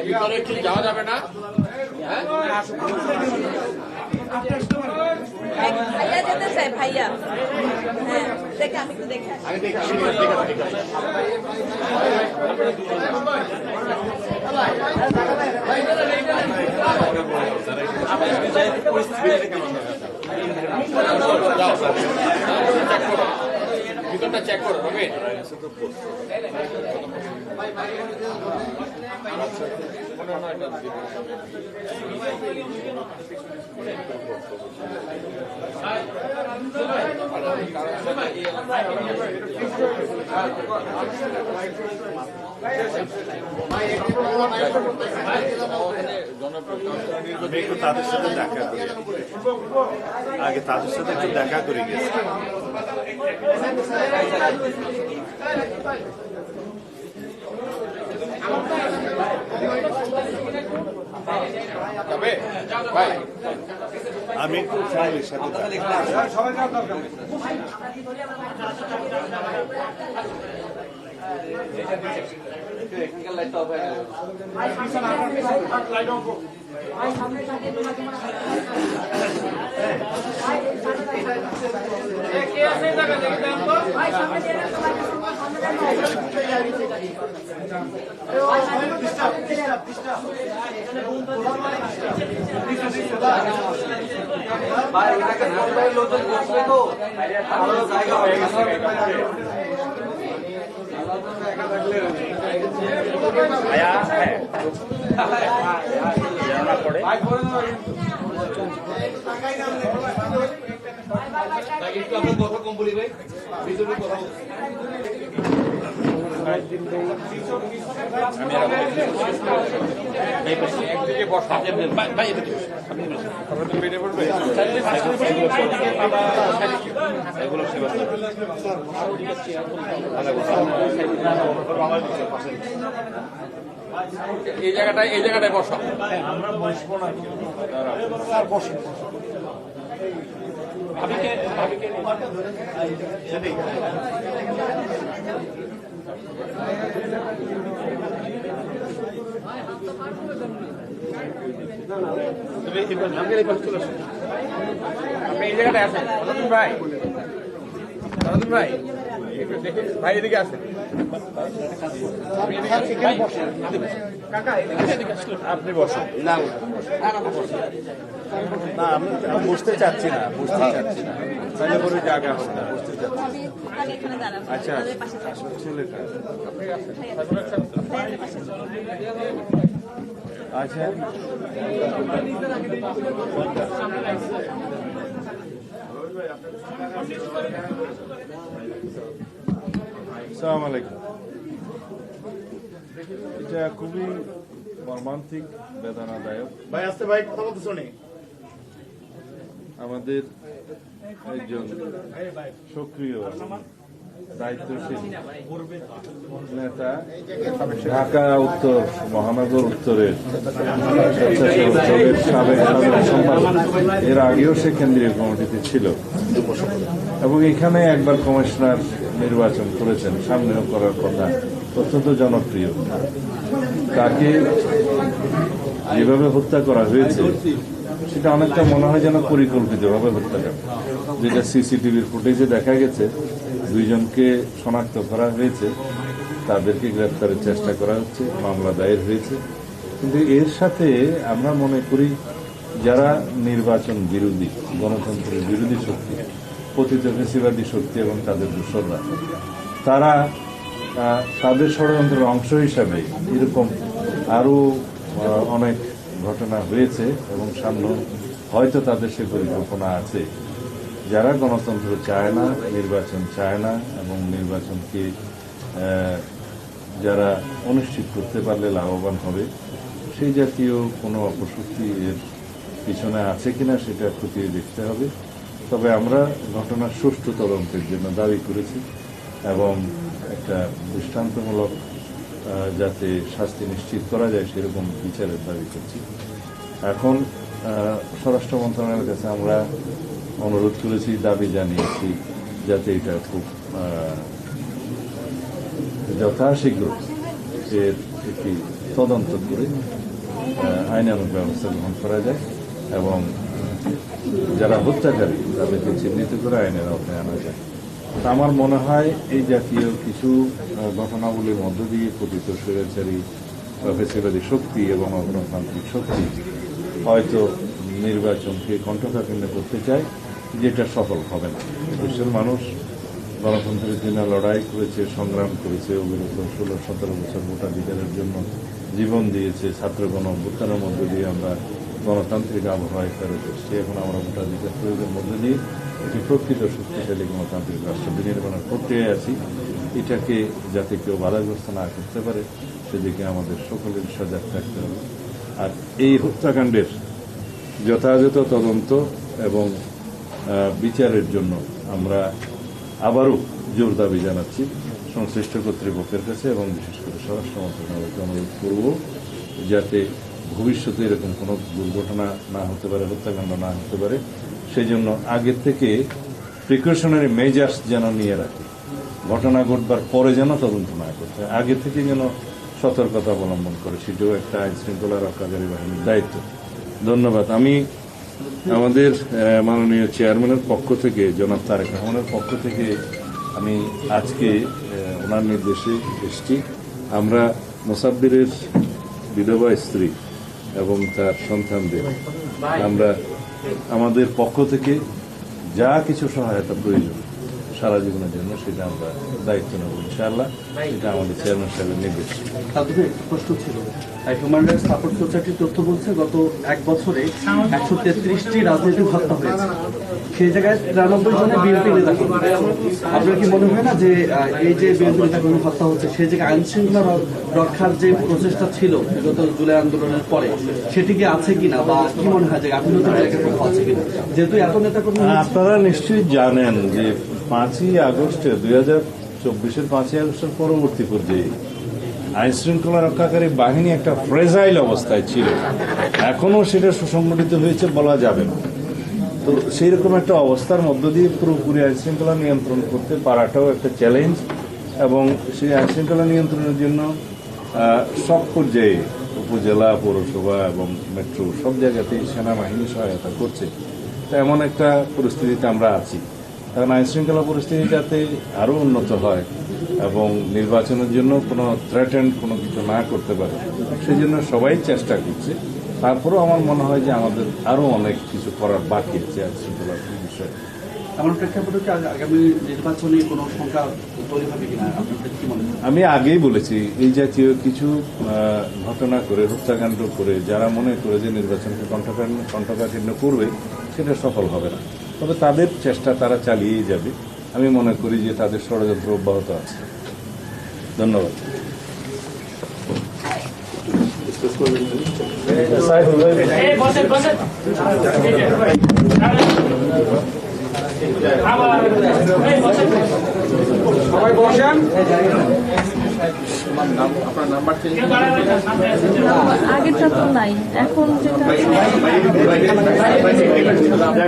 ভিতরে কি যাওয়া যাবে না? ভাইয়া যেতে চাই ভাইয়া। হ্যাঁ দেখে আমি একটু দেখে ভিতরটা চেক করো হবে। একটু তাদের সাথে দেখা করি, আগে তাদের সাথে একটু দেখা করে গেছি। আমি একটু ফ্যামিলির সাথে কথা কম বলি ভাই, ভিতরে কথা একদিকে বসা বেড়ে পড়বে এগুলো সেবা এই জায়গাটায় বসা। আমরা বসবো না, আপনি এই জায়গাটায় আছেন ভাই, ভাই ভাই এদিকে আসেন। আপনি বসেন। না না আমি বুঝতে চাচ্ছি না, তাহলে করে জায়গা হবে না, বুঝতে চাচ্ছি। আচ্ছা ছেলেটা আচ্ছা আসসালামু আলাইকুম। এটা খুবই মর্মান্তিক, বেদনাদায়ক। ভাই আসতে ভাই কথা বলতে শুনি। আমাদের একজন সক্রিয় দায়িত্বশীল নেতা, ঢাকা উত্তর মহানগর উত্তরের স্বেচ্ছাসেবক সাবেক সম্পাদক, এর আগেও সে কেন্দ্রীয় কমিটিতে ছিল এবং এখানে একবার কমিশনার নির্বাচন করেছেন, সামনেও করার কথা। অত্যন্ত জনপ্রিয়। তাকে যেভাবে হত্যা করা হয়েছে সেটা অনেকটা মনে হয় যেন পরিকল্পিতভাবে হত্যাকাণ্ড। যেটা সিসিটিভির ফুটেজে দেখা গেছে, দুইজনকে শনাক্ত করা হয়েছে, তাদেরকে গ্রেফতারের চেষ্টা করা হচ্ছে, মামলা দায়ের হয়েছে। কিন্তু এর সাথে আমরা মনে করি যারা নির্বাচন বিরোধী, গণতন্ত্রের বিরোধী শক্তি, পতিত ফ্যাসিবাদী শক্তি এবং তাদের দোসররা, তারা তাদের ষড়যন্ত্রের অংশ হিসাবে এরকম আরও অনেক ঘটনা হয়েছে এবং সামনে হয়তো তাদের সে পরিকল্পনা আছে। যারা গণতন্ত্র চায় না, নির্বাচন চায় না এবং নির্বাচনকে যারা অনিশ্চিত করতে পারলে লাভবান হবে, সেই জাতীয় কোনো অপশক্তি এর পিছনে আছে কিনা সেটা খতিয়ে দেখতে হবে। তবে আমরা ঘটনার সুষ্ঠু তদন্তের জন্য দাবি করেছি এবং একটা দৃষ্টান্তমূলক যাতে শাস্তি নিশ্চিত করা যায় সেরকম বিচারের দাবি করছি। এখন স্বরাষ্ট্র মন্ত্রণালয়ের কাছে আমরা অনুরোধ করেছি, দাবি জানিয়েছি যাতে এটা খুব যথাশীঘ্র এর একটি তদন্ত করে আইনানুগ ব্যবস্থা গ্রহণ করা যায় এবং যারা হত্যাকারী তাদেরকে চিহ্নিত করে আইনের আওতায় আনা যায়। আমার মনে হয় এই জাতীয় কিছু ঘটনাগুলির মধ্য দিয়ে পতিত স্বৈরাচারী বা ফেসিবাদী শক্তি এবং অগণতান্ত্রিক শক্তি হয়তো নির্বাচনকে কণ্ঠকাঠিন্য করতে চায়, যেটা সফল হবে না। দেশের মানুষ গণতন্ত্রের জন্য লড়াই করেছে, সংগ্রাম করেছে, অবিরত 16-17 বছর ভোটাধিকারের জন্য জীবন দিয়েছে। ছাত্র গণ অভ্যুত্থানের মধ্য দিয়ে আমরা গণতান্ত্রিক আবহাওয়ায় ফেরত এসেছি। এখন আমরা ভোটাধিকার প্রয়োগের মধ্য দিয়ে একটি প্রকৃত শক্তিশালী গণতান্ত্রিক রাষ্ট্র বিনির্মাণের প্রক্রিয়ায় আছি। এটাকে যাতে কেউ বাধাগ্রস্ত না করতে পারে সেদিকে আমাদের সকলের সজাগ থাকতে হবে। আর এই হত্যাকাণ্ডের যথাযথ তদন্ত এবং বিচারের জন্য আমরা আবারও জোর দাবি জানাচ্ছি সংশ্লিষ্ট কর্তৃপক্ষের কাছে এবং বিশেষ করে স্বরাষ্ট্র মন্ত্রণালয়কে অনুরোধ করব যাতে ভবিষ্যতে এরকম কোনো দুর্ঘটনা না হতে পারে, হত্যাকাণ্ড না হতে পারে। সেই জন্য আগের থেকে প্রিকশনারি মেজার্স যেন নিয়ে রাখে, ঘটনা ঘটবার পরে যেন তদন্ত না করতে, আগে থেকে যেন সতর্কতা অবলম্বন করে, সেটাও একটা আইন শৃঙ্খলা রক্ষাকারী বাহিনীর দায়িত্ব। ধন্যবাদ। আমি আমাদের মাননীয় চেয়ারম্যানের পক্ষ থেকে, জনাব তারেক রহমানের পক্ষ থেকে আমি আজকে ওনার নির্দেশে এসেছি। আমরা মোসাব্বিরের বিধবা স্ত্রী এবং তার সন্তানদের আমরা আমাদের পক্ষ থেকে যা কিছু সহায়তা প্রয়োজন সারা জীবনের জন্য সেটা আমরা দায়িত্ব নেব ইনশাআল্লাহ। এটা আমাদের চেয়ারম্যান সাহেবের নির্দেশ। তাদের একটা প্রশ্ন ছিল, হিউম্যান রাইটস সাপোর্ট সোসাইটির তথ্য বলছে গত 1 বছরে 133টি রাজনৈতিক হত্যা হয়েছে। সেই জায়গায় 93 জনে বিএনপি নেতা। আপনার কি মনে হয় না যে এই যে বিএনপি নেতাকর্মী হত্যা হচ্ছে সেই জায়গায় আইন শৃঙ্খলা রক্ষার যে প্রচেষ্টা ছিল বিগত জুলাই আন্দোলনের পরে সেটি কি আছে কিনা, বা কি মনে হয় যে গাফিলতির জায়গা কোথাও আছে কিনা, যেহেতু এত নেতাকর্মী? আপনারা নিশ্চয়ই জানেন যে 5ই আগস্টে 2024-এর 5ই আগস্টের পরবর্তী পর্যায়ে আইন শৃঙ্খলা রক্ষাকারী বাহিনী একটা ফ্রেজাইল অবস্থায় ছিল। এখনো সেটা সুসংগঠিত হয়েছে বলা যাবে না। তো সেই রকম একটা অবস্থার মধ্য দিয়ে পুরোপুরি আইন শৃঙ্খলা নিয়ন্ত্রণ করতে পারাটাও একটা চ্যালেঞ্জ, এবং সেই আইন শৃঙ্খলা নিয়ন্ত্রণের জন্য সব পর্যায়ে উপজেলা, পৌরসভা এবং মেট্রো সব জায়গাতেই সেনাবাহিনী সহায়তা করছে। তো এমন একটা পরিস্থিতিতে আমরা আছি। কারণ আইন শৃঙ্খলা পরিস্থিতি যাতে আরও উন্নত হয় এবং নির্বাচনের জন্য কোনো থ্রেটেন্ড কোনো কিছু না করতে পারে সেই জন্য সবাই চেষ্টা করছে। তারপরেও আমার মনে হয় যে আমাদের আরও অনেক কিছু করার বাকি আছে আইন শৃঙ্খলার বিষয়ে। আমার প্রেক্ষাপটে কি আগামী নির্বাচনে কোনো সংখ্যা তৈরি হবে কিনা আপনাদের কি মনে হয়? আমি আগেই বলেছি, এই জাতীয় কিছু ঘটনা করে, হত্যাকাণ্ড করে যারা মনে করে যে নির্বাচনকে কণ্ঠকাঠিন্য করবে সেটা সফল হবে না। তবে তাদের চেষ্টা তারা চালিয়েই যাবে। আমি মনে করি যে তাদের ষড়যন্ত্র অব্যাহত আছে। ধন্যবাদ। সবাই বসেন। আপনার নাম্বার চেঞ্জ আগেরটা তো নাই, এখন যেটা নাম্বার